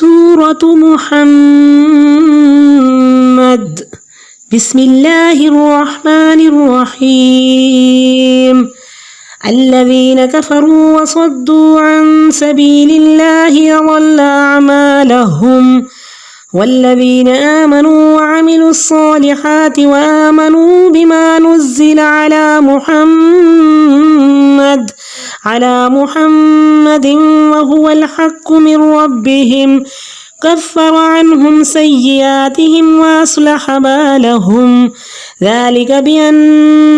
سورة محمد. بسم الله الرحمن الرحيم. الذين كفروا وصدوا عن سبيل الله أضل أعمالهم، والذين آمنوا وعملوا الصالحات وآمنوا بما نزل على محمد وهو الحق من ربهم كفر عنهم سيئاتهم وأصلح بالهم. ذلك بأن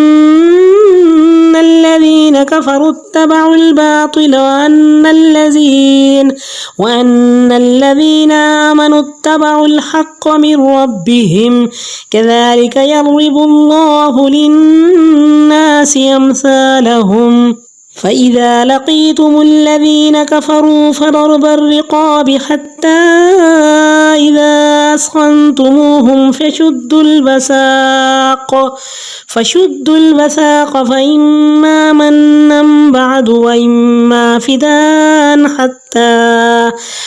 الذين كفروا اتبعوا الباطل وأن الذين آمنوا اتبعوا الحق من ربهم. كذلك يضرب الله للناس أمثالهم. فإذا لقيتم الذين كفروا فضرب الرقاب حتى إذا أثخنتموهم فشدوا الوثاق فإما منا بعد وإما فداء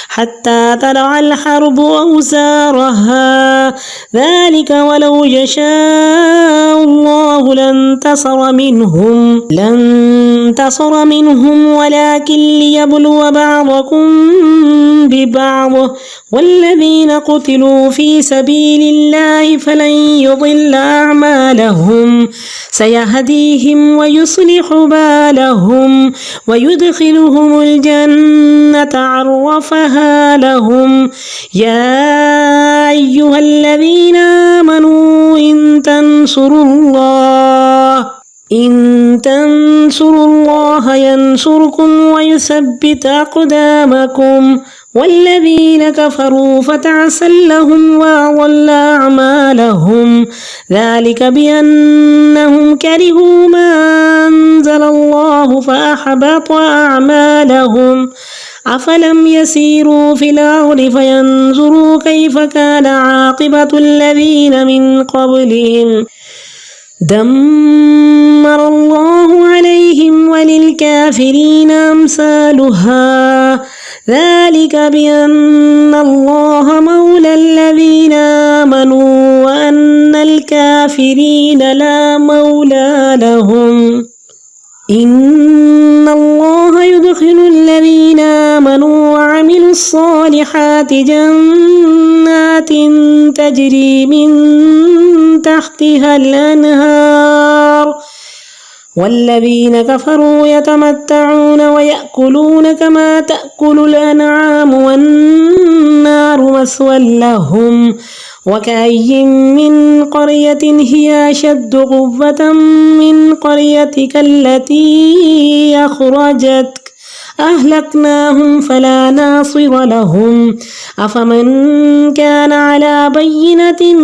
حتى تضع الحرب أوزارها. ذلك ولو يشاء الله لانتصر منهم ولكن ليبلو بعضكم ببعض. والذين قتلوا في سبيل الله فلن يضل أعمالهم سيهديهم ويصلح بالهم ويدخلهم الجنة عرفها لهم. يا أيها الذين آمنوا إن تنصروا الله ينصركم ويثبت أقدامكم. والذين كفروا فتعسا لهم وأضل أعمالهم. ذلك بأنهم كرهوا ما أنزل الله فأحبط أعمالهم. أفلم يسيروا في الأرض فينظروا كيف كان عاقبة الذين من قبلهم دمر الله عليهم وللكافرين أمثالها. ذلك بأن الله مولى الذين آمنوا وأن الكافرين لا مولى لهم. إن الله يدخل الذين آمنوا وعملوا الصالحات جنات تجري من تحتها الأنهار. والذين كفروا يتمتعون ويأكلون كما تأكل الأنعام والنار مثوى لهم. وكأي من قرية هي أشد قوة من قريتك التي أخرجتك أهلكناهم فلا ناصر لهم. أفمن كان على بينة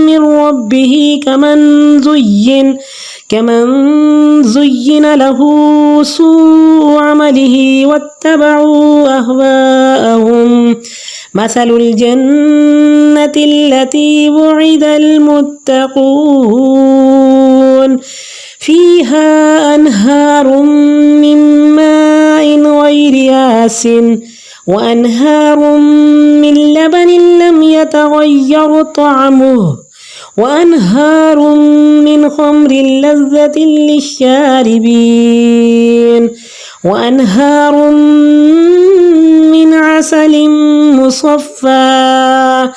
من ربه كمن زين له سوء عمله واتبعوا أهواءهم. مثل الجنة التي وعد المتقون فيها أنهار من ماء غير آسن وأنهار من لبن لم يتغير طعمه وأنهار من خمر لذة للشاربين وأنهار من عسل مصفى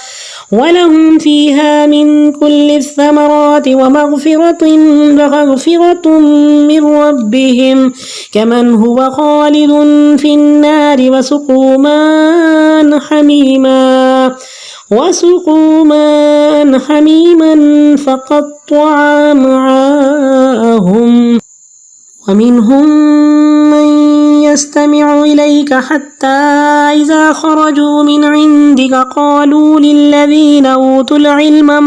ولهم فيها من كل الثمرات ومغفرة من ربهم كمن هو خالد في النار وسقوا ماء حميما فقطع أمعاءهم. ومنهم من يستمع إليك حتى إذا خرجوا من عندك قالوا للذين أوتوا العلم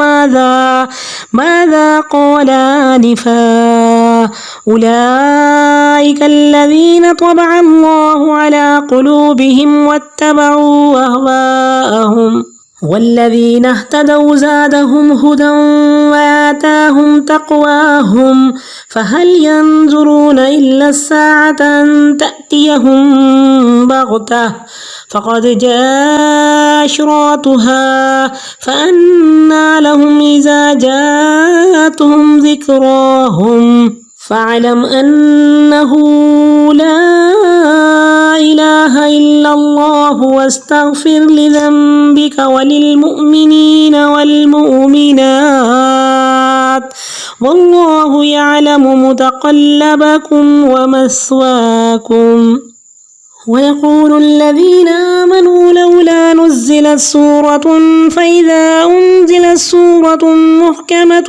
ماذا قال آنفا أولئك الذين طبع الله على قلوبهم واتبعوا أهواءهم. والذين اهتدوا زادهم هدى وآتاهم تقواهم فهل ينظرون إلا الساعة أن تأتيهم بغتة فقد جاء أشراطها فأنى لهم إذا جاءتهم ذكراهم فاعلم أنه لا إله إلا الله واستغفر لذنبك وللمؤمنين والمؤمنات والله يعلم متقلبكم ومثواكم. ويقول الذين آمنوا لولا نزلت سورة فإذا أنزلت سورة محكمة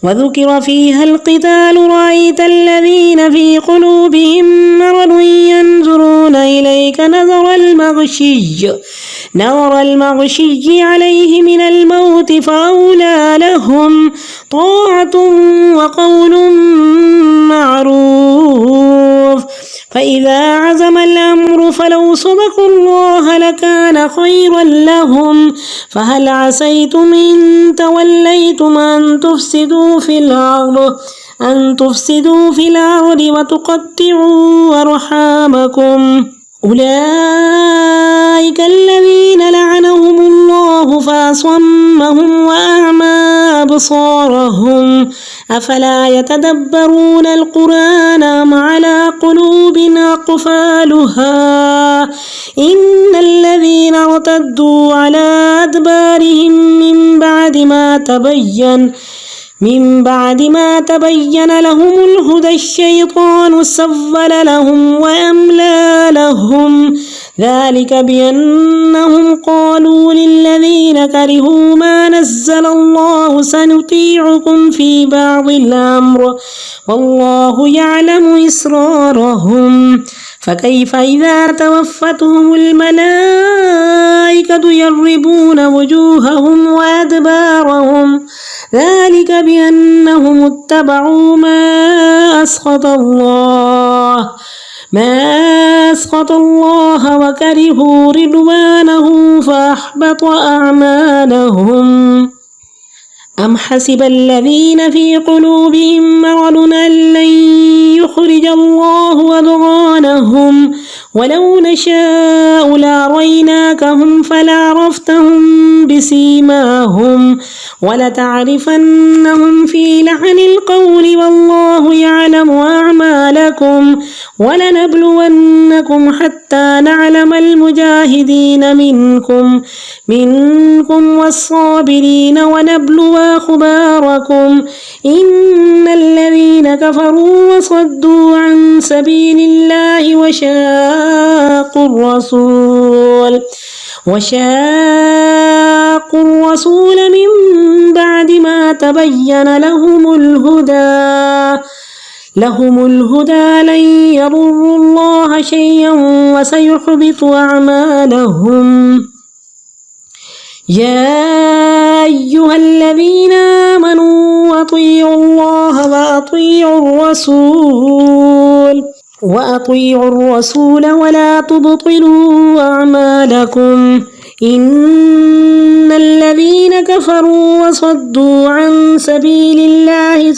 وذكر فيها القتال رأيت الذين في قلوبهم مرض ينظرون إليك نظر المغشي عليه من الموت فأولى لهم طاعة وقول معروف فإذا عزم الأمر فلو صدقوا الله لكان خيرا لهم فهل عسيتم إن توليتم أن تفسدوا في الأرض وتقطعوا أرحامكم أولئك الذين لعنهم الله فأصمهم وأعمى أبصارهم أفلا يتدبرون القرآن أم على قلوب أقفالها إن الذين ارتدوا على أدبارهم من بعد ما تبين لهم الهدى الشيطان سول لهم وأملى لهم ذلك بأنهم قالوا للذين كرهوا ما نزل الله سنطيعكم في بعض الأمر والله يعلم إسرارهم فكيف إذا توفتهم الملائكة يضربون وجوههم وأدبارهم ذلك بأنهم اتبعوا ما أسخط الله وكرهوا رضوانه فأحبط أعمالهم. أم حسب الذين في قلوبهم مرض أن لن يخرج الله أضغانهم ولو نشاء لأريناكهم فلعرفتهم بسيماهم ولتعرفنهم في لحن القول والله يعلم أعمالكم ولنبلونكم حتى نعلم المجاهدين منكم والصابرين ونبلو أخباركم إن الذين كفروا وصدوا عن سبيل الله وشاقوا الرسول من بعد ما تبين لهم الهدى لن يضروا الله شيئا وسيحبط أعمالهم. يا أيها الذين آمنوا أطيعوا الله وأطيعوا الرسول ولا تبطلوا أعمالكم إن الذين كفروا وصدوا عن سبيل الله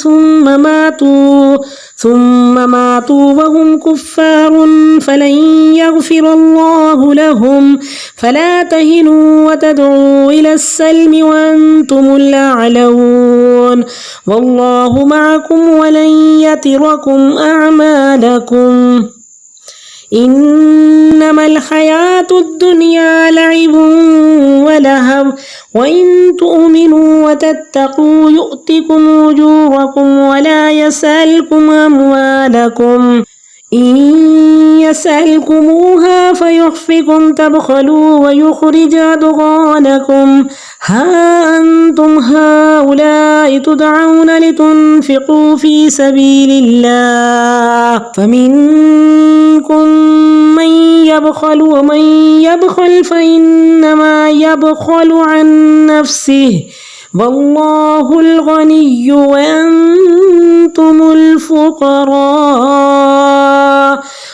ثم ماتوا وهم كفار فلن يغفر الله لهم فلا تهنوا وتدعوا إلى السلم وأنتم الأعلون والله معكم ولن يتركم أعمالكم. إنما الحياة الدنيا لعب ولهو وإن تؤمنوا وتتقوا يؤتكم أجوركم ولا يسألكم أموالكم إن يسألكموها فيحفكم تبخلوا ويخرج أضغانكم ها أنتم هؤلاء تدعون لتنفقوا في سبيل الله فمنكم من يبخل ومن يبخل فإنما يبخل عن نفسه والله الغني وأنتم الفقراء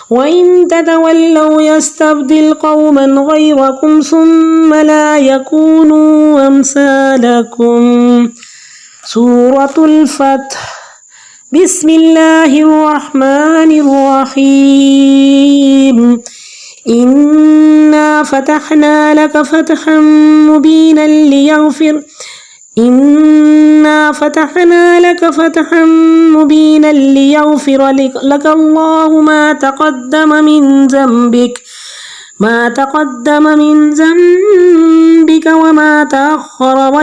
وإن تتولوا يستبدل قوما غيركم ثم لا يكونوا أمثالكم. سورة الفتح. بسم الله الرحمن الرحيم. إنا فتحنا لك فتحا مبينا ليغفر لك الله ما تقدم من ذنبك وما تأخر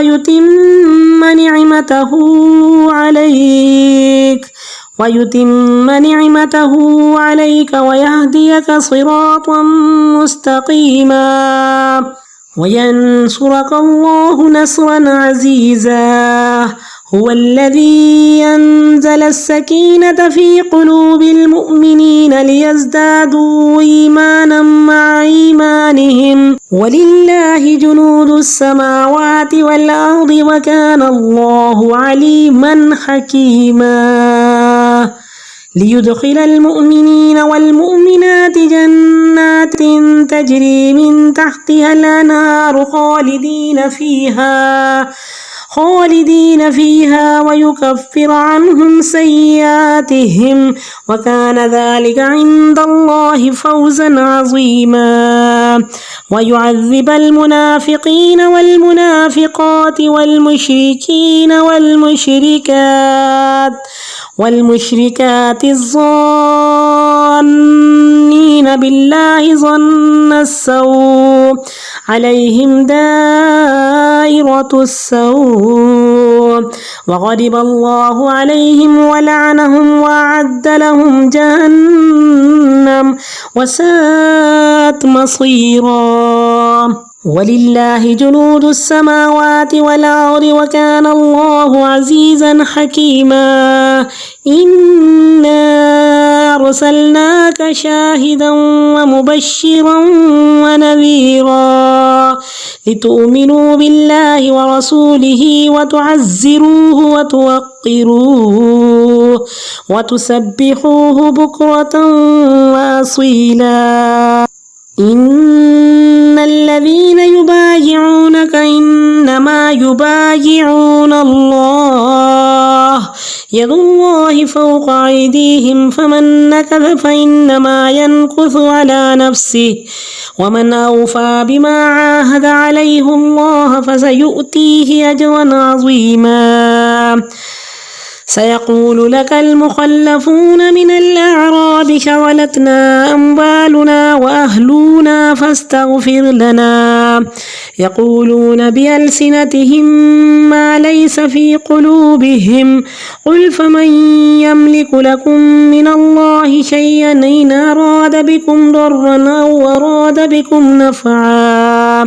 ويتم نعمته عليك ويهديك صراطا مستقيما وينصرك الله نصرا عزيزا. هو الذي أنزل السكينة في قلوب المؤمنين ليزدادوا إيمانا مع إيمانهم ولله جنود السماوات والأرض وكان الله عليما حكيما. ليدخل المؤمنين والمؤمنات جنات تجري من تحتها الأنهار خالدين فيها ويكفر عنهم سيئاتهم وكان ذلك عند الله فوزا عظيما. ويعذب المنافقين والمنافقات والمشركات الظانين بالله ظن السوء عليهم دائرة السوء وغضب الله عليهم ولعنهم وأعد لهم جهنم وساءت مصيرا. ولله جنود السماوات والأرض وكان الله عزيزا حكيما. إنا أرسلناك شاهدا ومبشرا ونذيرا لتؤمنوا بالله ورسوله وتعزروه وتوقروه وتسبحوه بكرة وأصيلا. إن الذين يبايعونك إنما يبايعون الله يد الله فوق أيديهم فمن نكث فإنما ينكث على نفسه ومن أوفى بما عاهد عليه الله فسيؤتيه أجرا عظيما. سيقول لك المخلفون من الأعراب شغلتنا أموالنا وأهلنا فاستغفر لنا يقولون بألسنتهم ما ليس في قلوبهم قل فمن يملك لكم من الله شيئا إن أراد بكم ضرا أو أراد بكم نفعا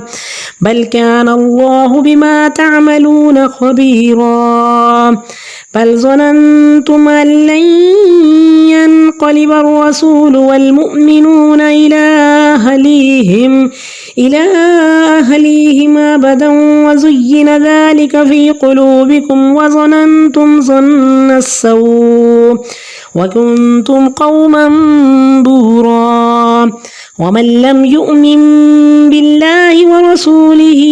بل كان الله بما تعملون خبيرا. بل ظننتم أن لن ينقلب الرسول والمؤمنون إلى أهليهم أبدا وزين ذلك في قلوبكم وظننتم ظن السوء وكنتم قوما بورا. ومن لم يؤمن بالله ورسوله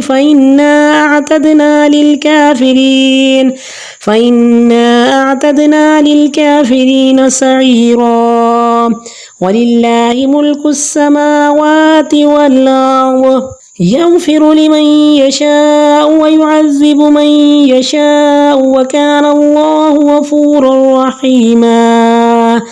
فإنا أعتدنا للكافرين سعيرا. ولله ملك السماوات والأرض يغفر لمن يشاء ويعذب من يشاء وكان الله غفورا رحيما.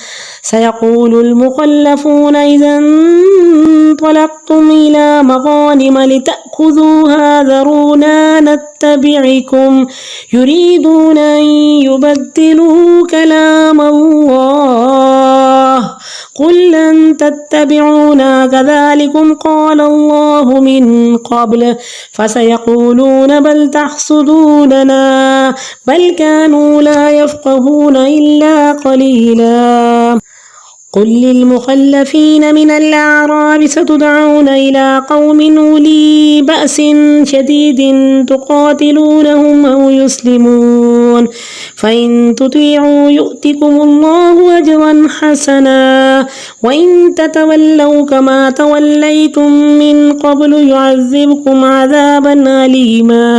سيقول المخلفون إذا انطلقتم إلى مغانم لتأخذوها ذرونا نتبعكم يريدون أن يبدلوا كلام الله قل لن تتبعونا كذلكم قال الله من قبل فسيقولون بل تحسدوننا بل كانوا لا يفقهون إلا قليلا. قل للمخلفين من الأعراب ستدعون إلى قوم أولي بأس شديد تقاتلونهم أو يسلمون فإن تطيعوا يؤتكم الله أجرا حسنا وإن تتولوا كما توليتم من قبل يعذبكم عذابا أليما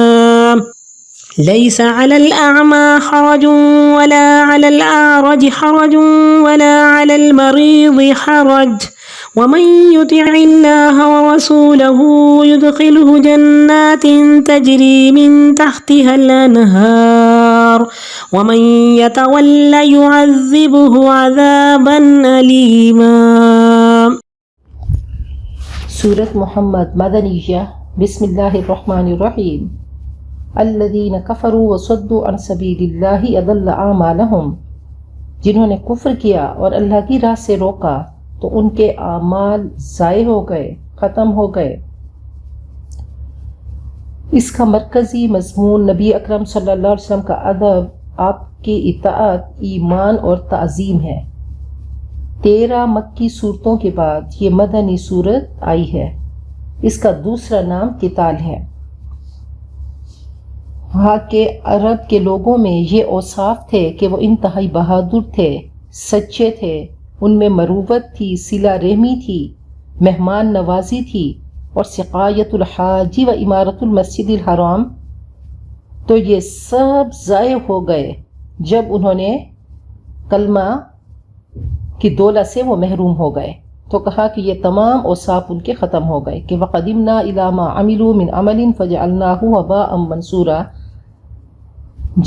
ليس على الأعمى حرج ولا على الأعرج حرج ولا على المريض حرج ومن يطع الله ورسوله يدخله جنات تجري من تحتها الأنهار ومن يتول يعذبه عذابا أليما. سورة محمد مدنیہ. بسم اللہ الرحمن الرحیم. الذین کفروا وصدوا عن سبیل اللہ اضل اعمالہم، جنہوں نے کفر کیا اور اللہ کی راہ سے روکا تو ان کے اعمال ضائع ہو گئے، ختم ہو گئے. اس کا مرکزی مضمون نبی اکرم صلی اللہ علیہ وسلم کا ادب، آپ کی اطاعت، ایمان اور تعظیم ہے. 13 مکی صورتوں کے بعد یہ مدنی صورت آئی ہے. اس کا دوسرا نام قتال ہے. وہاں کے عرب کے لوگوں میں یہ اوصاف تھے کہ وہ انتہائی بہادر تھے، سچے تھے، ان میں مروت تھی، صلہ رحمی تھی، مہمان نوازی تھی، اور سقایت الحاج و عمارت المسجد الحرام. تو یہ سب ضائع ہو گئے جب انہوں نے کلمہ کی دولت سے وہ محروم ہو گئے. تو کہا کہ یہ تمام اوصاف ان کے ختم ہو گئے کہ وَقَدِمْنَا إِلَىٰ مَا عَمِلُوا مِنْ عَمَلٍ فَجَعَلْنَاهُ هَبَاءً مَنْثُورًا.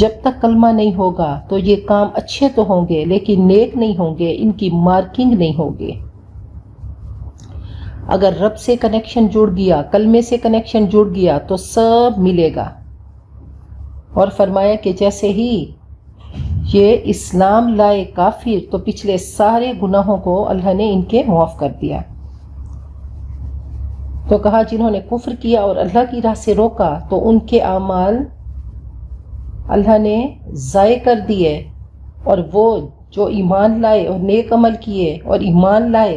جب تک کلمہ نہیں ہوگا تو یہ کام اچھے تو ہوں گے لیکن نیک نہیں ہوں گے، ان کی مارکنگ نہیں ہوگی. اگر رب سے کنیکشن جڑ گیا، کلمے سے کنیکشن جڑ گیا تو سب ملے گا. اور فرمایا کہ جیسے ہی یہ اسلام لائے کافر تو پچھلے سارے گناہوں کو اللہ نے ان کے معاف کر دیا. تو کہا جنہوں نے کفر کیا اور اللہ کی راہ سے روکا تو ان کے اعمال اللہ نے ضائع کر دیے، اور وہ جو ایمان لائے اور نیک عمل کیے اور ایمان لائے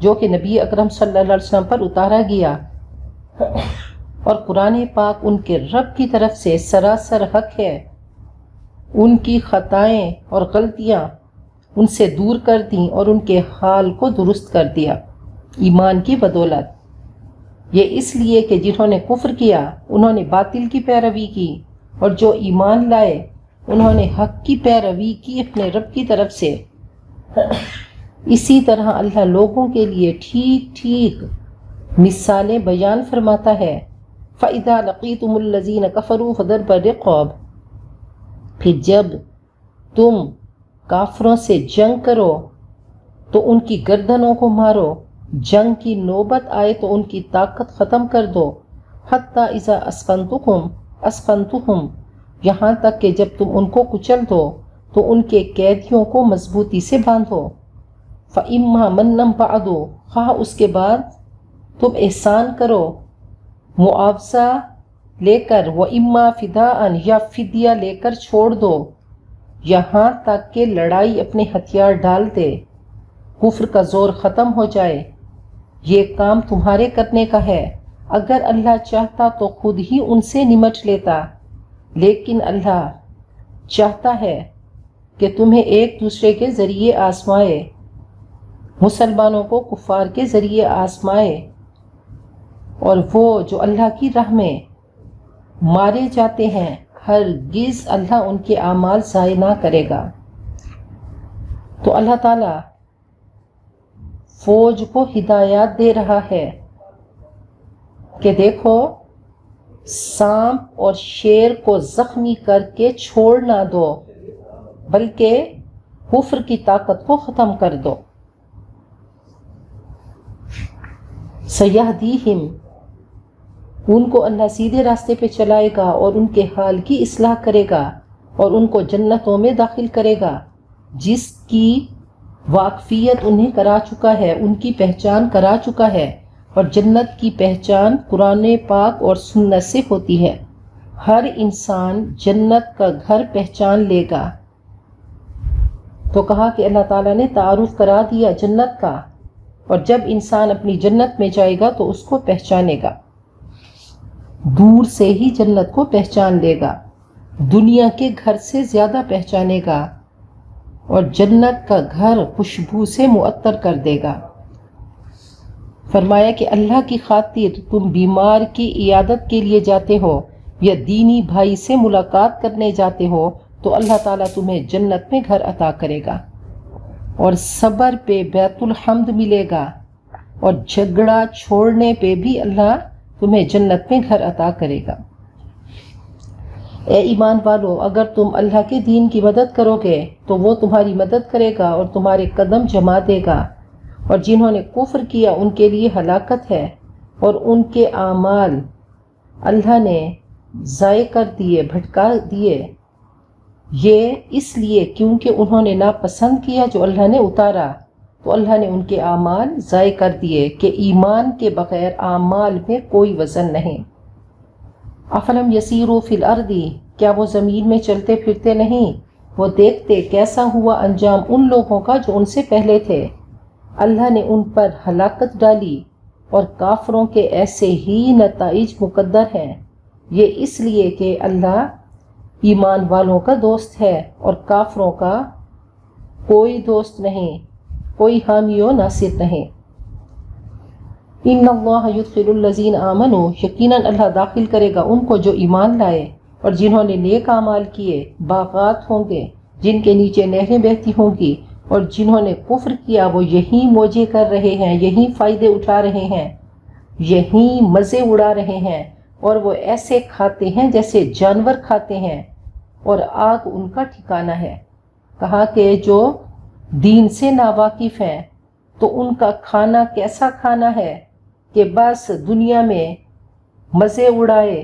جو کہ نبی اکرم صلی اللہ علیہ وسلم پر اتارا گیا اور قرآن پاک ان کے رب کی طرف سے سراسر حق ہے، ان کی خطائیں اور غلطیاں ان سے دور کر دیں اور ان کے حال کو درست کر دیا ایمان کی بدولت. یہ اس لیے کہ جنہوں نے کفر کیا انہوں نے باطل کی پیروی کی، اور جو ایمان لائے انہوں نے حق کی پیروی کی اپنے رب کی طرف سے. اسی طرح اللہ لوگوں کے لیے ٹھیک ٹھیک مثالیں بیان فرماتا ہے. فَإِذَا لَقِيتُمُ الَّذِينَ كَفَرُوا فَضَرْبَ الرِّقَابِ، پھر جب تم کافروں سے جنگ کرو تو ان کی گردنوں کو مارو، جنگ کی نوبت آئے تو ان کی طاقت ختم کر دو. حَتَّى إِذَا اسقنتہم، یہاں تک کہ جب تم ان کو کچل دو تو ان کے قیدیوں کو مضبوطی سے باندھو. فَإِمَّا مَنًّا بَعْدُ، خواہ اس کے بعد تم احسان کرو معاوضہ لے کر، وَإِمَّا فِدَاءً، یا فدیہ لے کر چھوڑ دو، یہاں تک کہ لڑائی اپنے ہتھیار ڈال دے، کفر کا زور ختم ہو جائے. یہ کام تمہارے کرنے کا ہے. اگر اللہ چاہتا تو خود ہی ان سے نمٹ لیتا، لیکن اللہ چاہتا ہے کہ تمہیں ایک دوسرے کے ذریعے آزمائے، مسلمانوں کو کفار کے ذریعے آزمائے. اور وہ جو اللہ کی راہ میں مارے جاتے ہیں ہرگز اللہ ان کے اعمال ضائع نہ کرے گا. تو اللہ تعالیٰ فوج کو ہدایات دے رہا ہے کہ دیکھو سانپ اور شیر کو زخمی کر کے چھوڑ نہ دو، بلکہ کفر کی طاقت کو ختم کر دو. سیہدیہم، ان کو اللہ سیدھے راستے پہ چلائے گا اور ان کے حال کی اصلاح کرے گا اور ان کو جنتوں میں داخل کرے گا جس کی واقفیت انہیں کرا چکا ہے، ان کی پہچان کرا چکا ہے. اور جنت کی پہچان قرآن پاک اور سنت سے ہوتی ہے. ہر انسان جنت کا گھر پہچان لے گا. تو کہا کہ اللہ تعالیٰ نے تعارف کرا دیا جنت کا، اور جب انسان اپنی جنت میں جائے گا تو اس کو پہچانے گا، دور سے ہی جنت کو پہچان لے گا. دنیا کے گھر سے زیادہ پہچانے گا اور جنت کا گھر خوشبو سے معطر کر دے گا۔ فرمایا کہ اللہ کی خاطر تم بیمار کی عیادت کے لیے جاتے ہو یا دینی بھائی سے ملاقات کرنے جاتے ہو تو اللہ تعالیٰ تمہیں جنت میں گھر عطا کرے گا، اور صبر پہ بیت الحمد ملے گا، اور جھگڑا چھوڑنے پہ بھی اللہ تمہیں جنت میں گھر عطا کرے گا۔ اے ایمان والو، اگر تم اللہ کے دین کی مدد کرو گے تو وہ تمہاری مدد کرے گا اور تمہارے قدم جما دے گا، اور جنہوں نے کفر کیا ان کے لیے ہلاکت ہے، اور ان کے اعمال اللہ نے ضائع کر دیے، بھٹکا دیے، یہ اس لیے کیونکہ انہوں نے ناپسند کیا جو اللہ نے اتارا، تو اللہ نے ان کے اعمال ضائع کر دیے کہ ایمان کے بغیر اعمال میں کوئی وزن نہیں۔ افلم یسیروا فی الارض، کیا وہ زمین میں چلتے پھرتے نہیں، وہ دیکھتے کیسا ہوا انجام ان لوگوں کا جو ان سے پہلے تھے، اللہ نے ان پر ہلاکت ڈالی، اور کافروں کے ایسے ہی نتائج مقدر ہیں۔ یہ اس لیے کہ اللہ ایمان والوں کا دوست ہے اور کافروں کا کوئی دوست نہیں، کوئی حامی و ناصر نہیں۔ ان اللہ یدخل الذین آمنوا، یقیناً اللہ داخل کرے گا ان کو جو ایمان لائے اور جنہوں نے نیک اعمال کیے، باغات ہوں گے جن کے نیچے نہریں بہتی ہوں گی، اور جنہوں نے کفر کیا وہ یہیں موجے کر رہے ہیں، یہیں فائدے اٹھا رہے ہیں، یہیں مزے اڑا رہے ہیں، اور وہ ایسے کھاتے ہیں جیسے جانور کھاتے ہیں، اور آگ ان کا ٹھکانہ ہے۔ کہا کہ جو دین سے ناواقف ہیں تو ان کا کھانا کیسا کھانا ہے کہ بس دنیا میں مزے اڑائے،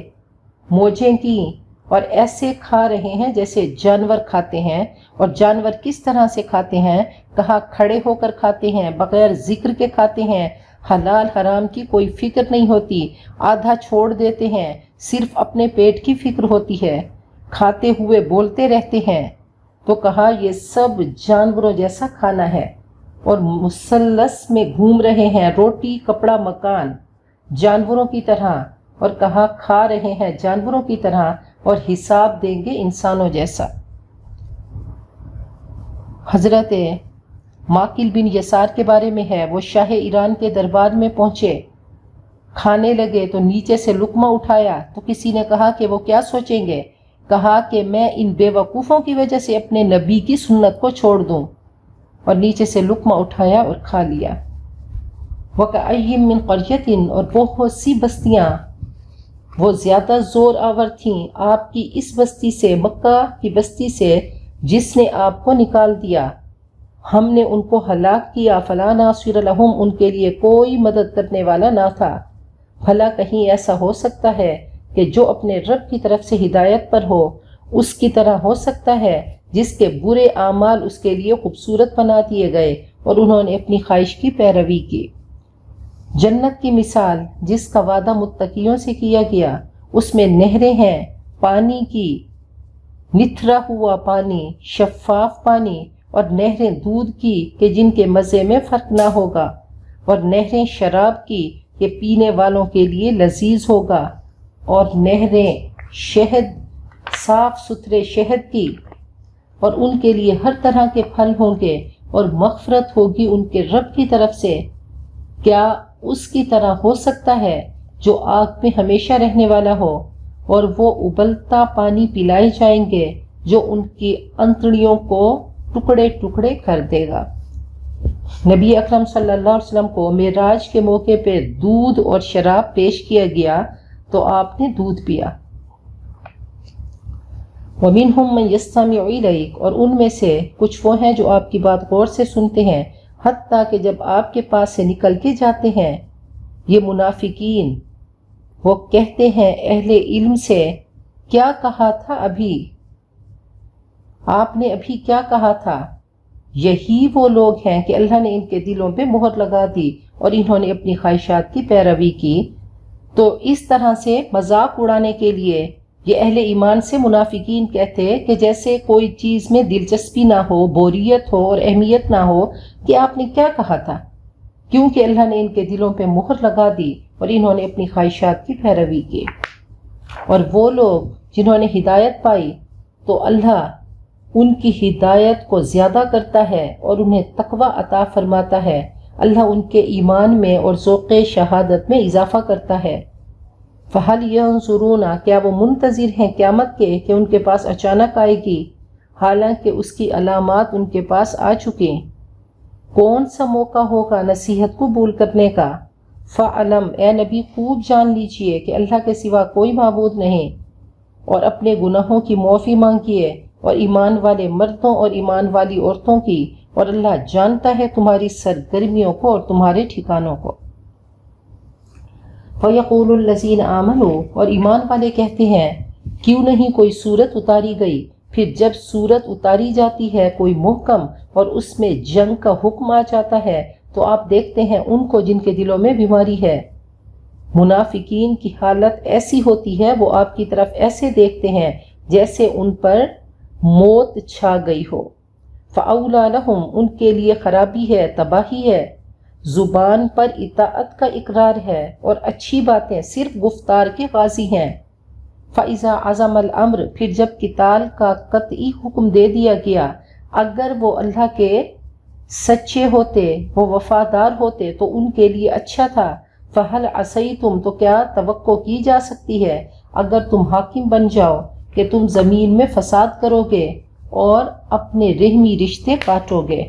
موجیں کی، اور ایسے کھا رہے ہیں جیسے جانور کھاتے ہیں۔ اور جانور کس طرح سے کھاتے ہیں؟ کہا کھڑے ہو کر کھاتے ہیں، بغیر ذکر کے کھاتے ہیں، حلال حرام کی کوئی فکر نہیں ہوتی، آدھا چھوڑ دیتے ہیں، صرف اپنے پیٹ کی فکر ہوتی ہے، کھاتے ہوئے بولتے رہتے ہیں۔ تو کہا یہ سب جانوروں جیسا کھانا ہے، اور مثلث میں گھوم رہے ہیں، روٹی کپڑا مکان، جانوروں کی طرح، اور کہا کھا رہے ہیں جانوروں کی طرح، اور حساب دیں گے انسانوں جیسا۔ حضرت ماکل بن یسار کے بارے میں ہے، وہ شاہ ایران کے دربار میں پہنچے، کھانے لگے تو نیچے سے لقمہ اٹھایا تو کسی نے کہا کہ وہ کیا سوچیں گے؟ کہا کہ میں ان بے وقوفوں کی وجہ سے اپنے نبی کی سنت کو چھوڑ دوں، اور نیچے سے لقمہ اٹھایا اور کھا لیا۔ وَكَأَيٍّ مِّن قَرْيَةٍ، اور بہت سی بستیاں وہ زیادہ زور آور تھیں آپ کی اس بستی سے، مکہ کی بستی سے جس نے آپ کو نکال دیا، ہم نے ان کو ہلاک کیا، فَلَا نَاصِرَ لَهُمْ، ان کے لیے کوئی مدد کرنے والا نہ تھا۔ بھلا کہیں ایسا ہو سکتا ہے کہ جو اپنے رب کی طرف سے ہدایت پر ہو اس کی طرح ہو سکتا ہے جس کے برے اعمال اس کے لیے خوبصورت بنا دیے گئے اور انہوں نے اپنی خواہش کی پیروی کی۔ جنت کی مثال جس کا وعدہ متقیوں سے کیا گیا، اس میں نہریں ہیں پانی کی، نتھرا ہوا پانی، شفاف پانی، اور نہریں دودھ کی کہ جن کے مزے میں فرق نہ ہوگا، اور نہریں شراب کی کہ پینے والوں کے لیے لذیذ ہوگا، اور نہریں شہد، صاف ستھرے شہد کی، اور ان کے لیے ہر طرح کے پھل ہوں گے، اور مغفرت ہوگی ان کے رب کی طرف سے۔ کیا اس کی طرح ہو سکتا ہے جو آگ میں ہمیشہ رہنے والا ہو، اور وہ ابلتا پانی پلائے جائیں گے جو ان کی انتڑیوں کو ٹکڑے ٹکڑے کر دے گا۔ نبی اکرم صلی اللہ علیہ وسلم کو معراج کے موقع پہ دودھ اور شراب پیش کیا گیا تو آپ نے دودھ پیا۔ وَمِنْهُمْ مَنْ يَسْتَمِعُ إِلَيْكَ، اور ان میں سے کچھ وہ ہیں جو آپ کی بات غور سے سنتے ہیں، حتیٰ کہ جب آپ کے پاس سے نکل کے جاتے ہیں۔ یہ منافقین وہ کہتے ہیں اہل علم سے، کیا کہا تھا ابھی؟ آپ نے ابھی کیا کہا تھا؟ یہی وہ لوگ ہیں کہ اللہ نے ان کے دلوں پہ مہر لگا دی اور انہوں نے اپنی خواہشات کی پیروی کی۔ تو اس طرح سے مذاق اڑانے کے لیے یہ اہل ایمان سے منافقین کہتے کہ جیسے کوئی چیز میں دلچسپی نہ ہو، بوریت ہو اور اہمیت نہ ہو کہ آپ نے کیا کہا تھا، کیونکہ اللہ نے ان کے دلوں پہ مہر لگا دی اور انہوں نے اپنی خواہشات کی پیروی کی۔ اور وہ لوگ جنہوں نے ہدایت پائی تو اللہ ان کی ہدایت کو زیادہ کرتا ہے اور انہیں تقوی عطا فرماتا ہے۔ اللہ ان کے ایمان میں اور ذوق شہادت میں اضافہ کرتا ہے۔ فَهَلْ يَنظُرُونَ کیا وہ منتظر ہیں قیامت کے کہ ان کے پاس اچانک آئے گی، حالانکہ اس کی علامات ان کے پاس آ چکیں۔ کون سا موقع ہوگا نصیحت قبول کرنے کا؟ فَعَلَمْ اے نبی خوب جان لیجئے کہ اللہ کے سوا کوئی معبود نہیں، اور اپنے گناہوں کی معافی مانگیے اور ایمان والے مردوں اور ایمان والی عورتوں کی، اور اللہ جانتا ہے تمہاری سرگرمیوں کو اور تمہارے ٹھکانوں کو۔ فَيَقُولُ الَّذِينَ آمَنُوا اور ایمان والے کہتے ہیں کیوں نہیں کوئی صورت اتاری گئی؟ پھر جب صورت اتاری جاتی ہے کوئی محکم اور اس میں جنگ کا حکم آ جاتا ہے تو آپ دیکھتے ہیں ان کو جن کے دلوں میں بیماری ہے۔ منافقین کی حالت ایسی ہوتی ہے، وہ آپ کی طرف ایسے دیکھتے ہیں جیسے ان پر موت چھا گئی ہو۔ فَأَوْلَى لَهُمْ ان کے لیے خرابی ہے، تباہی ہے۔ زبان پر اطاعت کا اقرار ہے اور اچھی باتیں صرف گفتار کے غازی ہیں۔ فَإِذَا عَزَمَ الْأَمْرُ پھر جب قتال کا قطعی حکم دے دیا گیا، اگر وہ اللہ کے سچے ہوتے، وہ وفادار ہوتے تو ان کے لیے اچھا تھا۔ فَهَلْ عَصَيْتُمْ تو کیا توقع کی جا سکتی ہے اگر تم حاکم بن جاؤ کہ تم زمین میں فساد کرو گے اور اپنے رحمی رشتے کاٹو گے؟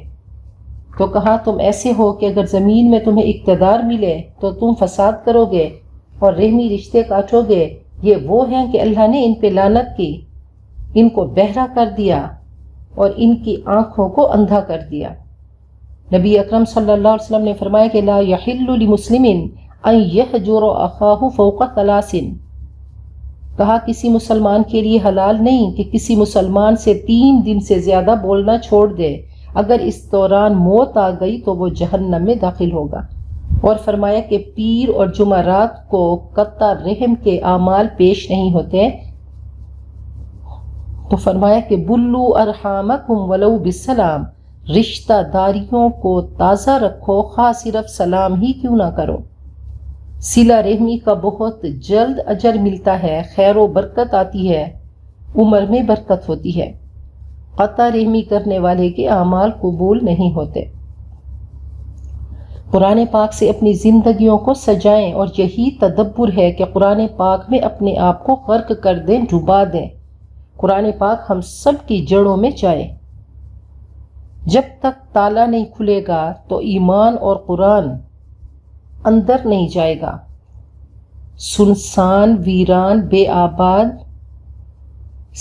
تو کہا تم ایسے ہو کہ اگر زمین میں تمہیں اقتدار ملے تو تم فساد کرو گے اور رحمی رشتے کاٹو گے۔ یہ وہ ہیں کہ اللہ نے ان پہ لعنت کی، ان کو بہرا کر دیا اور ان کی آنکھوں کو اندھا کر دیا۔ نبی اکرم صلی اللہ علیہ وسلم نے فرمایا کہ لا یحل لمسلم ان یہجر اخاہ فوق ثلاث، کہا کسی مسلمان کے لیے حلال نہیں کہ کسی مسلمان سے 3 دن سے زیادہ بولنا چھوڑ دے، اگر اس دوران موت آ گئی تو وہ جہنم میں داخل ہوگا۔ اور فرمایا کہ پیر اور جمعرات کو قطع رحم کے اعمال پیش نہیں ہوتے، تو فرمایا کہ بلو ارحامکم ولو بالسلام، رشتہ داریوں کو تازہ رکھو خواہ صرف سلام ہی کیوں نہ کرو۔ صلہ رحمی کا بہت جلد اجر ملتا ہے، خیر و برکت آتی ہے، عمر میں برکت ہوتی ہے۔ قطع رحمی کرنے والے کے اعمال قبول نہیں ہوتے۔ قرآن پاک سے اپنی زندگیوں کو سجائیں، اور یہی تدبر ہے کہ قرآن پاک میں اپنے آپ کو غرق کر دیں، ڈبا دیں۔ قرآن پاک ہم سب کی جڑوں میں جائے۔ جب تک تالا نہیں کھلے گا تو ایمان اور قرآن اندر نہیں جائے گا۔ سنسان، ویران، بے آباد،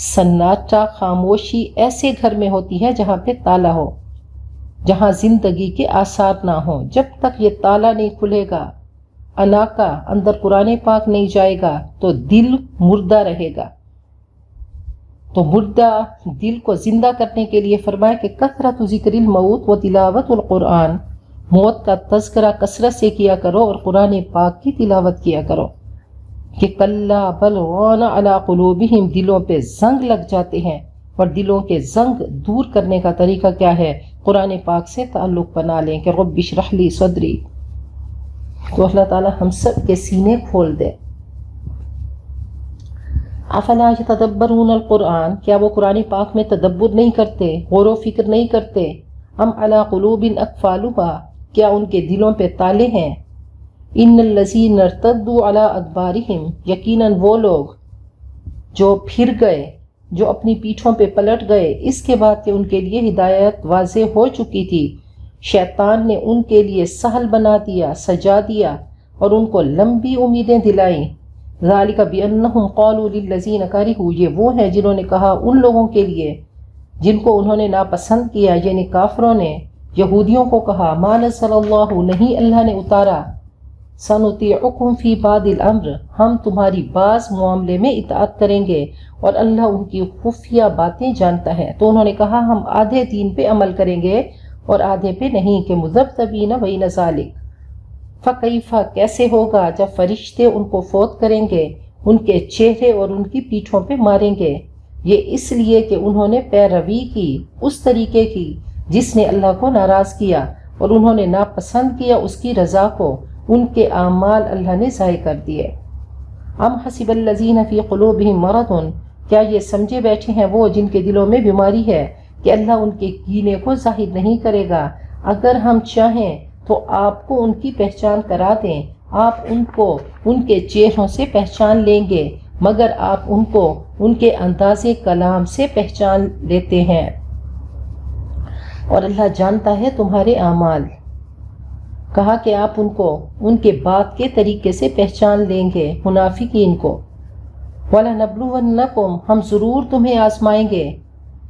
سناٹا، خاموشی ایسے گھر میں ہوتی ہے جہاں پہ تالا ہو، جہاں زندگی کے آثار نہ ہوں۔ جب تک یہ تالا نہیں کھلے گا، انا کا اندر قرآن پاک نہیں جائے گا تو دل مردہ رہے گا۔ تو مردہ دل کو زندہ کرنے کے لیے فرمایا کہ کثرت ذکر الموت و تلاوت القرآن، موت کا تذکرہ کثرت سے کیا کرو اور قرآن پاک کی تلاوت کیا کرو۔ کہ کلا بل ران علی قلوبہم، دلوں پہ زنگ لگ جاتے ہیں، اور دلوں کے زنگ دور کرنے کا طریقہ کیا ہے؟ قرآن پاک سے تعلق بنا لیں کہ رب اشرح لی صدری۔ تو اللہ تعالی ہم سب کے سینے کھول دے۔ افلا یتدبرون القرآن، کیا وہ قرآن پاک میں تدبر نہیں کرتے، غور و فکر نہیں کرتے؟ ام علی قلوب اقفالها، کیا ان کے دلوں پہ تالے ہیں؟ ان الذین ارتدوا علی ادبارہم، یقیناً وہ لوگ جو پھر گئے، جو اپنی پیٹھوں پہ پلٹ گئے، اس کے بعد کہ ان کے لیے ہدایت واضح ہو چکی تھی، شیطان نے ان کے لیے سہل بنا دیا، سجا دیا، اور ان کو لمبی امیدیں دلائیں۔ ذالک بانہم قالوا للذین کرہوا، یہ وہ ہیں جنہوں نے کہا ان لوگوں کے لیے جن کو انہوں نے ناپسند کیا، یعنی کافروں نے، یہودیوں کو کہا ما نزل اللہ، نہیں اللہ نے اتارا، سنطیعکم فی بعض الامر، ہم تمہاری بعض معاملے میں اطاعت کریں گے، اور اللہ ان کی خفیہ باتیں جانتا ہے۔ تو انہوں نے کہا ہم آدھے دین پہ عمل کریں گے اور آدھے پہ نہیں، کہ مذبذبین بین ذالک۔ فکیف، کیسے ہوگا جب فرشتے ان کو فوت کریں گے، ان کے چہرے اور ان کی پیٹھوں پہ ماریں گے۔ یہ اس لیے کہ انہوں نے پیروی کی اس طریقے کی جس نے اللہ کو ناراض کیا، اور انہوں نے ناپسند کیا اس کی رضا کو، ان کے اعمال اللہ نے ضائع کر دیے۔ ام حسب الذین فی قلوبہم مرض، کیا یہ سمجھے بیٹھے ہیں وہ جن کے دلوں میں بیماری ہے کہ اللہ ان کے کینے کو ظاہر نہیں کرے گا؟ اگر ہم چاہیں تو آپ کو ان کی پہچان کرا دیں، آپ ان کو ان کے چہروں سے پہچان لیں گے، مگر آپ ان کو ان کے انداز کلام سے پہچان لیتے ہیں، اور اللہ جانتا ہے تمہارے اعمال۔ کہا کہ آپ ان کو ان کے بات کے طریقے سے پہچان لیں گے، منافقین کو۔ وَلَنَبْلُوَنَّكُمْ، ہم ضرور تمہیں آزمائیں گے،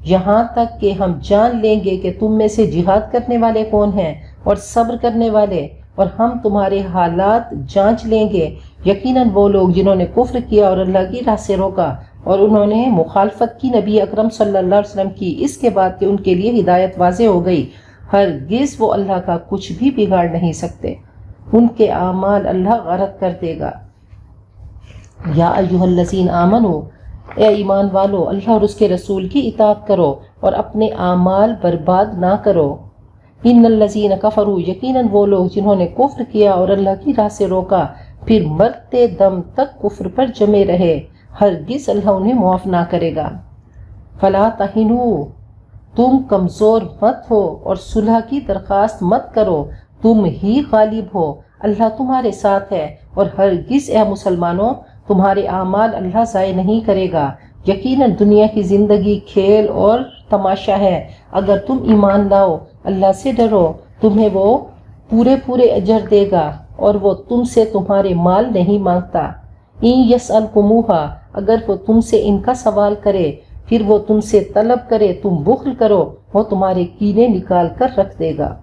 یہاں تک کہ ہم جان لیں گے کہ تم میں سے جہاد کرنے والے کون ہیں اور صبر کرنے والے، اور ہم تمہارے حالات جانچ لیں گے۔ یقیناً وہ لوگ جنہوں نے کفر کیا اور اللہ کی راہ سے روکا، اور انہوں نے مخالفت کی نبی اکرم صلی اللہ علیہ وسلم کی، اس کے بعد کہ ان کے لیے ہدایت واضح ہو گئی، ہرگز وہ اللہ کا کچھ بھی بگاڑ نہیں سکتے، ان کے اعمال اللہ غرق کر دے گا۔ یا ایھا الذین آمنو، اے ایمان والو، اللہ اور اس کے رسول کی اطاعت کرو اور اپنے اعمال برباد نہ کرو۔ ان الذین کفروا، یقیناً وہ لوگ جنہوں نے کفر کیا اور اللہ کی راہ سے روکا، پھر مرتے دم تک کفر پر جمے رہے، ہرگز اللہ انہیں معاف نہ کرے گا۔ فلا تہنوا، تم کمزور مت ہو اور صلح کی درخواست مت کرو، تم ہی غالب ہو، اللہ تمہارے ساتھ ہے، اور ہرگز اے مسلمانوں تمہارے اعمال اللہ ضائع نہیں کرے گا۔ یقیناً دنیا کی زندگی کھیل اور تماشا ہے، اگر تم ایمان لاؤ، اللہ سے ڈرو، تمہیں وہ پورے اجر دے گا، اور وہ تم سے تمہارے مال نہیں مانگتا۔ ان یسألکموہا، اگر وہ تم سے ان کا سوال کرے، پھر وہ تم سے طلب کرے، تم بخل کرو، وہ تمہارے کینے نکال کر رکھ دے گا۔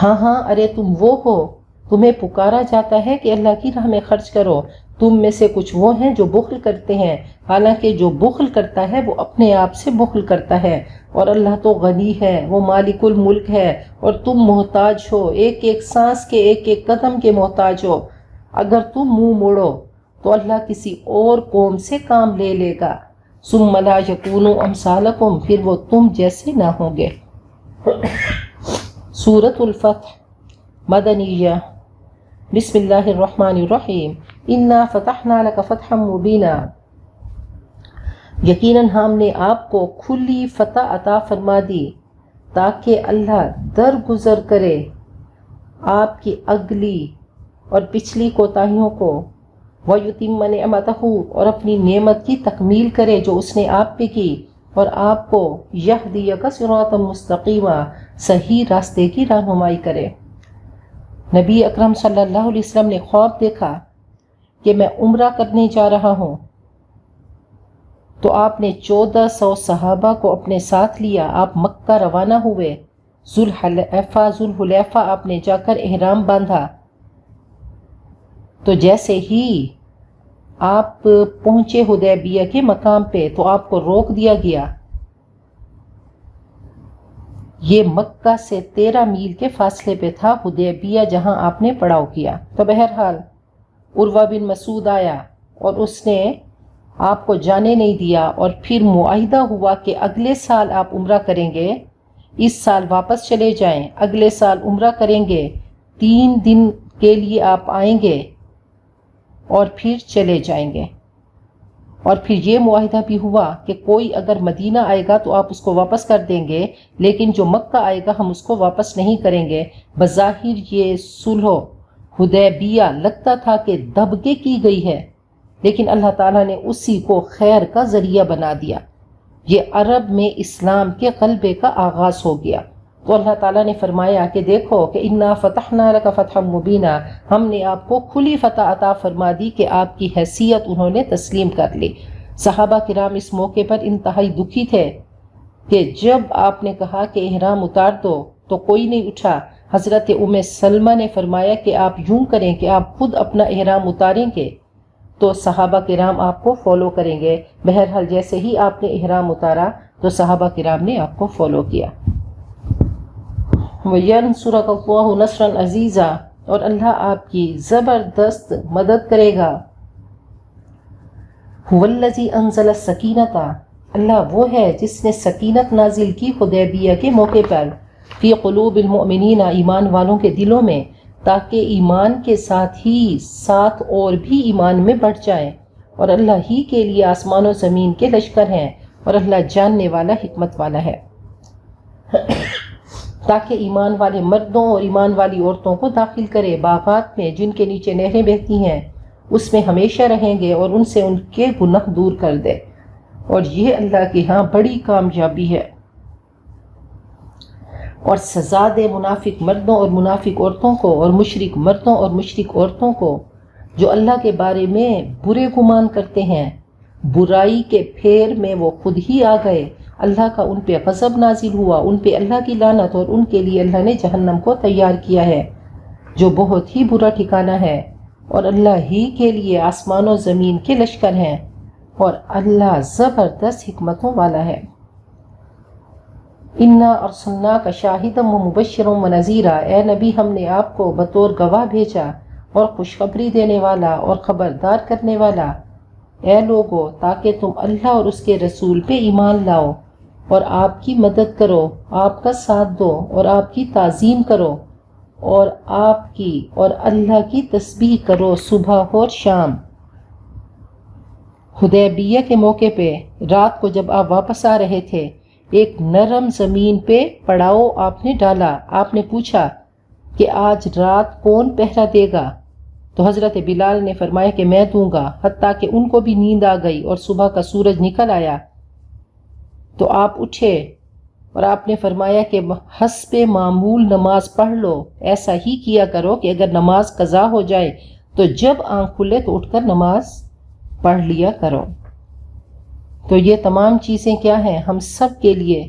ہاں ارے تم وہ ہو، تمہیں پکارا جاتا ہے کہ اللہ کی راہ میں خرچ کرو، تم میں سے کچھ وہ ہیں جو بخل کرتے ہیں، حالانکہ جو بخل کرتا ہے وہ اپنے آپ سے بخل کرتا ہے، اور اللہ تو غنی ہے، وہ مالک الملک ہے، اور تم محتاج ہو، ایک ایک سانس کے ایک ایک قدم کے محتاج ہو۔ اگر تم منہ موڑو تو اللہ کسی اور قوم سے کام لے لے گا، ثم لا یکونوا امثالکم، پھر وہ تم جیسے نہ ہوں گے۔ سورۃ الفتح مدنیہ۔ بسم اللہ الرحمن الرحیم۔ انا فتحنا لک فتحا مبینا، یقیناً ہم نے آپ کو کھلی فتح عطا فرما دی تاکہ اللہ درگزر کرے آپ کی اگلی اور پچھلی کوتاہیوں کو، وَيُتِمَّ نِعْمَتَهُ، اور اپنی نعمت کی تکمیل کرے جو اس نے آپ پہ کی، اور آپ کو یہدیک صراطا مستقیما، صحیح راستے کی رہنمائی کرے۔ نبی اکرم صلی اللہ علیہ وسلم نے خواب دیکھا کہ میں عمرہ کرنے جا رہا ہوں، تو آپ نے 1400 صحابہ کو اپنے ساتھ لیا، آپ مکہ روانہ ہوئے، ذوالحلیفہ آپ نے جا کر احرام باندھا، تو جیسے ہی آپ پہنچے حدیبیہ کے مقام پہ تو آپ کو روک دیا گیا۔ یہ مکہ سے 13 میل کے فاصلے پہ تھا حدیبیہ جہاں آپ نے پڑاؤ کیا۔ تو بہرحال عروہ بن مسعود آیا اور اس نے آپ کو جانے نہیں دیا، اور پھر معاہدہ ہوا کہ اگلے سال آپ عمرہ کریں گے، اس سال واپس چلے جائیں، اگلے سال عمرہ کریں گے، 3 دن کے لیے آپ آئیں گے اور پھر چلے جائیں گے۔ اور پھر یہ معاہدہ بھی ہوا کہ کوئی اگر مدینہ آئے گا تو آپ اس کو واپس کر دیں گے، لیکن جو مکہ آئے گا ہم اس کو واپس نہیں کریں گے۔ بظاہر یہ صلح حدیبیہ لگتا تھا کہ دبکے کی گئی ہے، لیکن اللہ تعالیٰ نے اسی کو خیر کا ذریعہ بنا دیا۔ یہ عرب میں اسلام کے غلبے کا آغاز ہو گیا۔ تو اللہ تعالیٰ نے فرمایا کہ دیکھو کہ انا فتحنا لک فتحا مبینا، ہم نے آپ کو کھلی فتح عطا فرما دی کہ آپ کی حیثیت انہوں نے تسلیم کر لی۔ صحابہ کرام اس موقع پر انتہائی دکھی تھے کہ جب آپ نے کہا کہ احرام اتار دو تو کوئی نہیں اٹھا۔ حضرت ام سلمہ نے فرمایا کہ آپ یوں کریں کہ آپ خود اپنا احرام اتاریں گے تو صحابہ کرام آپ کو فالو کریں گے۔ بہرحال جیسے ہی آپ نے احرام اتارا تو صحابہ کرام نے آپ کو فالو کیا۔ وَيَنْصُرَكَ اللَّهُ نَصْرًا عَزِيزًا، اور اللہ آپ کی زبردست مدد کرے گا۔ هُوَ الَّذِي أَنزَلَ السَّكِينَةَ، اللہ وہ ہے جس نے سکینت نازل کی حدیبیہ کے موقع پر، فی قلوب المؤمنین، ایمان والوں کے دلوں میں، تاکہ ایمان کے ساتھ ہی ساتھ اور بھی ایمان میں بڑھ جائیں، اور اللہ ہی کے لیے آسمان و زمین کے لشکر ہیں، اور اللہ جاننے والا حکمت والا ہے۔ تاکہ ایمان والے مردوں اور ایمان والی عورتوں کو داخل کرے باغات میں جن کے نیچے نہریں بہتی ہیں، اس میں ہمیشہ رہیں گے، اور ان سے ان کے گناہ دور کر دے، اور یہ اللہ کے ہاں بڑی کامیابی ہے۔ اور سزا دے منافق مردوں اور منافق عورتوں کو، اور مشرک مردوں اور مشرک عورتوں کو جو اللہ کے بارے میں برے گمان کرتے ہیں، برائی کے پھیر میں وہ خود ہی آ گئے، اللہ کا ان پہ غضب نازل ہوا، ان پہ اللہ کی لعنت، اور ان کے لیے اللہ نے جہنم کو تیار کیا ہے جو بہت ہی برا ٹھکانہ ہے، اور اللہ ہی کے لیے آسمان و زمین کے لشکر ہیں، اور اللہ زبردست حکمتوں والا ہے۔ انا ارسلناک شاہدا ومبشرا ونذیرا، اے نبی ہم نے آپ کو بطور گواہ بھیجا اور خوشخبری دینے والا اور خبردار کرنے والا، اے لوگو تاکہ تم اللہ اور اس کے رسول پہ ایمان لاؤ اور آپ کی مدد کرو، آپ کا ساتھ دو اور آپ کی تعظیم کرو، اور آپ کی اور اللہ کی تسبیح کرو صبح اور شام۔ حدیبیہ کے موقع پہ رات کو جب آپ واپس آ رہے تھے، ایک نرم زمین پہ پڑاؤ آپ نے ڈالا، آپ نے پوچھا کہ آج رات کون پہرا دے گا؟ تو حضرت بلال نے فرمایا کہ میں دوں گا، حتیٰ کہ ان کو بھی نیند آ گئی اور صبح کا سورج نکل آیا تو آپ اٹھے اور آپ نے فرمایا کہ حسب معمول نماز پڑھ لو، ایسا ہی کیا کرو کہ اگر نماز قضا ہو جائے تو جب آنکھ کھلے تو اٹھ کر نماز پڑھ لیا کرو۔ تو یہ تمام چیزیں کیا ہیں؟ ہم سب کے لیے،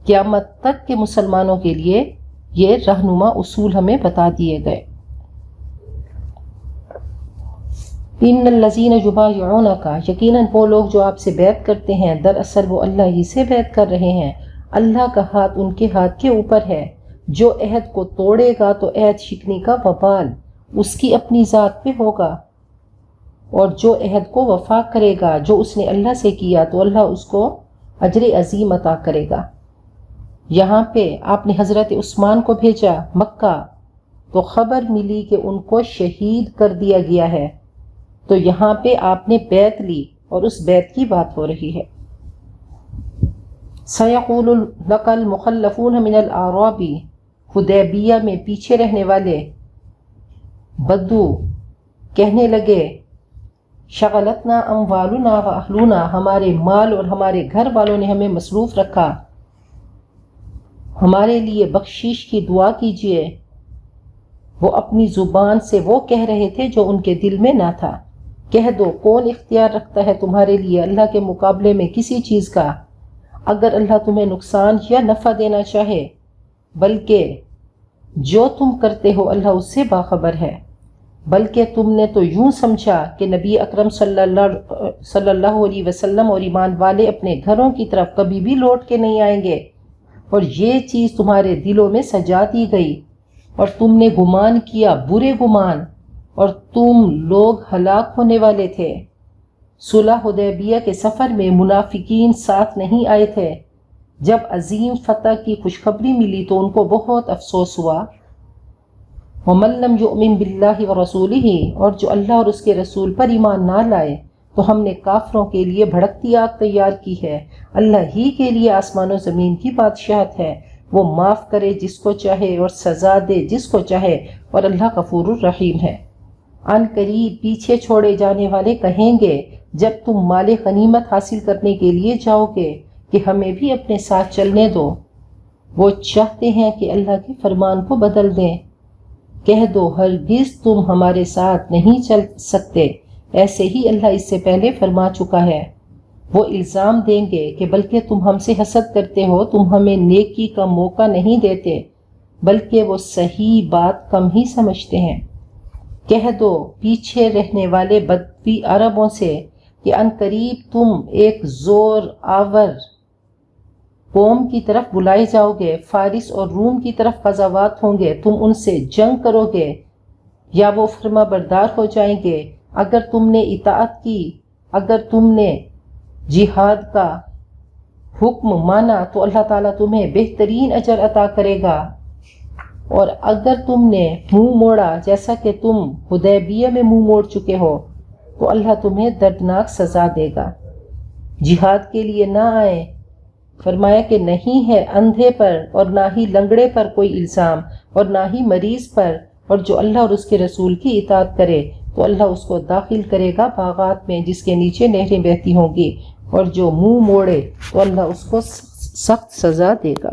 قیامت تک کے مسلمانوں کے لیے یہ رہنما اصول ہمیں بتا دیے گئے۔ ان الذین یبایعونک، یقیناً وہ لوگ جو آپ سے بیعت کرتے ہیں دراصل وہ اللہ ہی سے بیعت کر رہے ہیں، اللہ کا ہاتھ ان کے ہاتھ کے اوپر ہے، جو عہد کو توڑے گا تو عہد شکنی کا وبال اس کی اپنی ذات پہ ہوگا، اور جو عہد کو وفا کرے گا جو اس نے اللہ سے کیا تو اللہ اس کو اجر عظیم عطا کرے گا۔ یہاں پہ آپ نے حضرت عثمان کو بھیجا مکہ تو خبر ملی کہ ان کو شہید کر دیا گیا ہے، تو یہاں پہ آپ نے بیعت لی اور اس بیعت کی بات ہو رہی ہے۔ سَيَقُولُ لَكَ الْمُخَلَّفُونَ مِنَ الْأَعْرَابِ، حدیبیہ میں پیچھے رہنے والے بدو کہنے لگے شغلتنا اموالنا واہلنا، ہمارے مال اور ہمارے گھر والوں نے ہمیں مصروف رکھا، ہمارے لیے بخشش کی دعا کیجیے۔ وہ اپنی زبان سے وہ کہہ رہے تھے جو ان کے دل میں نہ تھا۔ کہہ دو کون اختیار رکھتا ہے تمہارے لیے اللہ کے مقابلے میں کسی چیز کا، اگر اللہ تمہیں نقصان یا نفع دینا چاہے، بلکہ جو تم کرتے ہو اللہ اس سے باخبر ہے۔ بلکہ تم نے تو یوں سمجھا کہ نبی اکرم صلی اللہ علیہ وسلم اور ایمان والے اپنے گھروں کی طرف کبھی بھی لوٹ کے نہیں آئیں گے، اور یہ چیز تمہارے دلوں میں سجا دی گئی اور تم نے گمان کیا برے گمان، اور تم لوگ ہلاک ہونے والے تھے۔ صلح حدیبیہ کے سفر میں منافقین ساتھ نہیں آئے تھے۔ جب عظیم فتح کی خوشخبری ملی تو ان کو بہت افسوس ہوا۔ وَمَن لَّمْ يُؤْمِن بِاللَّهِ وَرَسُولِهِ، اور جو اللہ اور اس کے رسول پر ایمان نہ لائے تو ہم نے کافروں کے لیے بھڑکتی آگ تیار کی ہے۔ اللہ ہی کے لیے آسمان و زمین کی بادشاہت ہے، وہ معاف کرے جس کو چاہے اور سزا دے جس کو چاہے، اور اللہ غفور الرحیم ہے۔ ان قریب پیچھے چھوڑے جانے والے کہیں گے جب تم مال غنیمت حاصل کرنے کے لیے جاؤ گے کہ ہمیں بھی اپنے ساتھ چلنے دو۔ وہ چاہتے ہیں کہ اللہ کے فرمان کو بدل دیں۔ کہہ دو ہرگز تم ہمارے ساتھ نہیں چل سکتے، ایسے ہی اللہ اس سے پہلے فرما چکا ہے۔ وہ الزام دیں گے کہ بلکہ تم ہم سے حسد کرتے ہو، تم ہمیں نیکی کا موقع نہیں دیتے، بلکہ وہ صحیح بات کم ہی سمجھتے ہیں۔ کہہ دو پیچھے رہنے والے بدوی عربوں سے کہ ان قریب تم ایک زور آور قوم کی طرف بلائے جاؤ گے، فارس اور روم کی طرف غزوات ہوں گے، تم ان سے جنگ کرو گے یا وہ فرما بردار ہو جائیں گے۔ اگر تم نے اطاعت کی، اگر تم نے جہاد کا حکم مانا تو اللہ تعالیٰ تمہیں بہترین اجر عطا کرے گا۔ اور اگر تم نے منہ موڑا جیسا کہ تم حدیبیہ میں منہ موڑ چکے ہو تو اللہ تمہیں دردناک سزا دے گا۔ جہاد کے لیے نہ آئے، فرمایا کہ نہیں ہے اندھے پر اور نہ ہی لنگڑے پر کوئی الزام اور نہ ہی مریض پر، اور جو اللہ اور اس کے رسول کی اطاعت کرے تو اللہ اس کو داخل کرے گا باغات میں جس کے نیچے نہریں بہتی ہوں گی، اور جو منہ موڑے تو اللہ اس کو سخت سزا دے گا۔